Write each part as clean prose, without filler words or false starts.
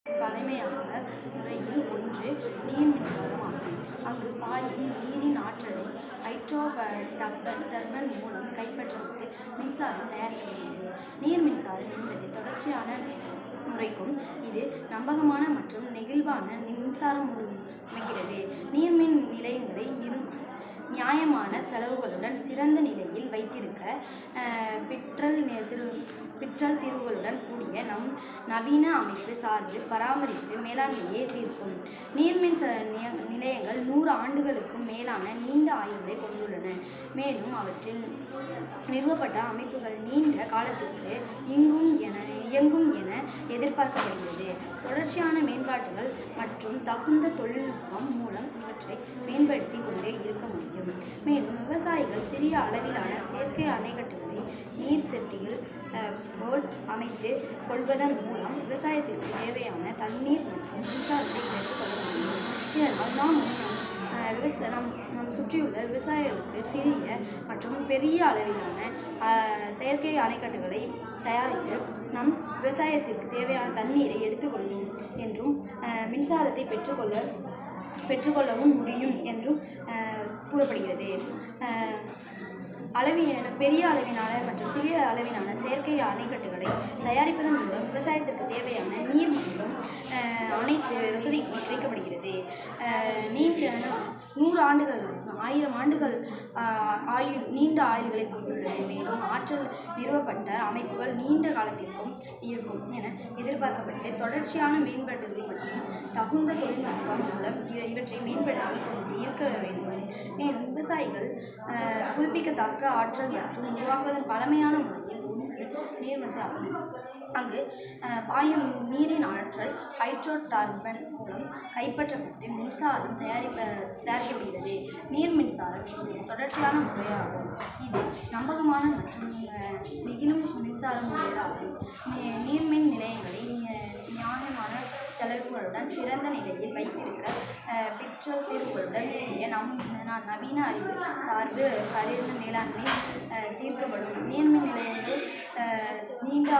பழமையான முறையில் ஒன்று நீர் மின்சாரம் ஆகும். அங்கு பாயும் நீரின் ஆற்றலை டர்பன் மூலம் கைப்பற்றப்பட்டு மின்சாரம் தயாரிக்கப்படுகிறது. நீர் மின்சாரம் என்பது தொடர்ச்சியான முறைக்கும் இது நம்பகமான மற்றும் நெகிழ்வான மின்சாரம் அமைக்கிறது. நீர்மின் நிலையங்களை நியாயமான செலவுகளுடன் சிறந்த நிலையில் வைத்திருக்க பிற்றல் தீர்வுகளுடன் கூடிய நவீன அமைப்பு சார்பு பராமரிப்பு மேலாண்மையை தீர்க்கும். நீர்மின் நிலையங்கள் 100 ஆண்டுகளுக்கும் மேலான நீண்ட ஆயுளை கொண்டுள்ளன. மேலும் அவற்றில் நிறுவப்பட்ட அமைப்புகள் நீண்ட காலத்திற்கு இயங்கும் என எதிர்பார்க்கப்படுகிறது. தொடர்ச்சியான மேம்பாடுகள் மற்றும் தகுந்த தொழில்நுட்பம் மூலம் இவற்றை மேம்படுத்தி கொண்டே இருக்க முடியும். மேலும் விவசாயிகள் சிறிய அளவிலான செயற்கை அணைக்கட்டுகளை நீர்த்தொட்டிகள் போல் அமைத்து கொள்வதன் மூலம் விவசாயத்திற்கு தேவையான தண்ணீர் மற்றும் மின்சாரத்தை பெற்றுக்கொள்ள முடியும். இதனால் நம் சுற்றியுள்ள விவசாயிகளுக்கு சிறிய மற்றும் பெரிய அளவிலான செயற்கை அணைக்கட்டுகளை தயாரித்து நம் விவசாயத்திற்கு தேவையான தண்ணீரை எடுத்துக்கொள்ளும் என்றும் மின்சாரத்தை பெற்றுக்கொள்ளவும் முடியும் என்றும் கூறப்படுகிறது. பெரிய அளவிலான மற்றும் சிறிய அளவிலான செயற்கை அணைக்கட்டுகளை தயாரிப்பதன் மூலம் விவசாயத்திற்கு தேவையான நீர் மற்றும் அனைத்து வசதிகளும் கிடைக்கப்படுகிறது. 100 ஆண்டுகள் 1000 ஆண்டுகள் நீண்ட ஆயுள்களை கொண்டுள்ளது. மேலும் ஆற்றல் நிறுவப்பட்ட அமைப்புகள் நீண்ட காலத்திற்கும் இருக்கும் என எதிர்பார்க்கப்பட்டு தொடர்ச்சியான மேம்பாடுகள் மற்றும் தகுந்த தொழில்நுட்பம் மூலம் இவற்றை மேம்படுத்தி இருக்க வேண்டும். மேலும் விவசாயிகள் புதுப்பிக்கத்தக்க ஆற்றல் மற்றும் உருவாக்குவதன் பழமையான முறையில் நீர் மின்சாரம் அங்கு பாயும் நீரின் ஆற்றல் டர்பன் மூலம் கைப்பற்றப்பட்டு மின்சாரம் தயாரிக்கப்படுகிறது. நீர் மின்சாரம் தொடர்ச்சியான முறையாகும். இது நம்பகமான மற்றும் நெகிழும் மின்சார முறையாகும். நீர்மின் நிலையங்களை நியாயமான செலவுகளுடன் சிறந்த நிலையில் வைத்திருக்க பிற்றல் தீர்வுகளுடன் கூடிய நவீன அறிவு சார்பு கடின மேலாண்மை தீர்க்கப்படும். நீர்மின் நிலையங்கள் நீண்ட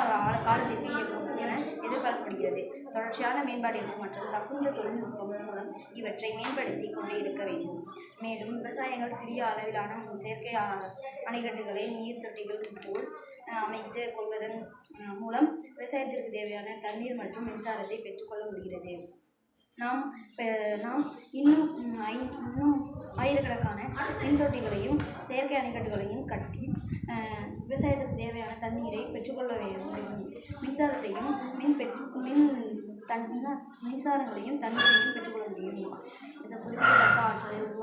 காலத்திற்கு இயக்கும் என எதிர்பார்க்கப்படுகிறது. தொடர்ச்சியான மேம்பாடுகள் மற்றும் தகுந்த தொழில்நுட்பம் மூலம் இவற்றை மேம்படுத்தி கொண்டே இருக்க வேண்டும். மேலும் விவசாயிகள் சிறிய அளவிலான செயற்கை அணைக்கட்டுகளை நீர்த்தொட்டிகள் போல் அமைத்து கொள்வதன் மூலம் விவசாயத்திற்கு தேவையான தண்ணீர் மற்றும் மின்சாரத்தை பெற்றுக்கொள்ள முடிகிறது. நாம் இன்னும் ஆயிரக்கணக்கான மின்தொட்டிகளையும் செயற்கை அணைக்கட்டுகளையும் கட்டி விவசாயத்திற்கு தேவையான தண்ணீரை பெற்றுக்கொள்ள வேண்டும். மின்சாரத்தையும் மின்சாரங்களையும் தண்ணீரையும் பெற்றுக்கொள்ள முடியும். இந்த குறிப்பிட்ட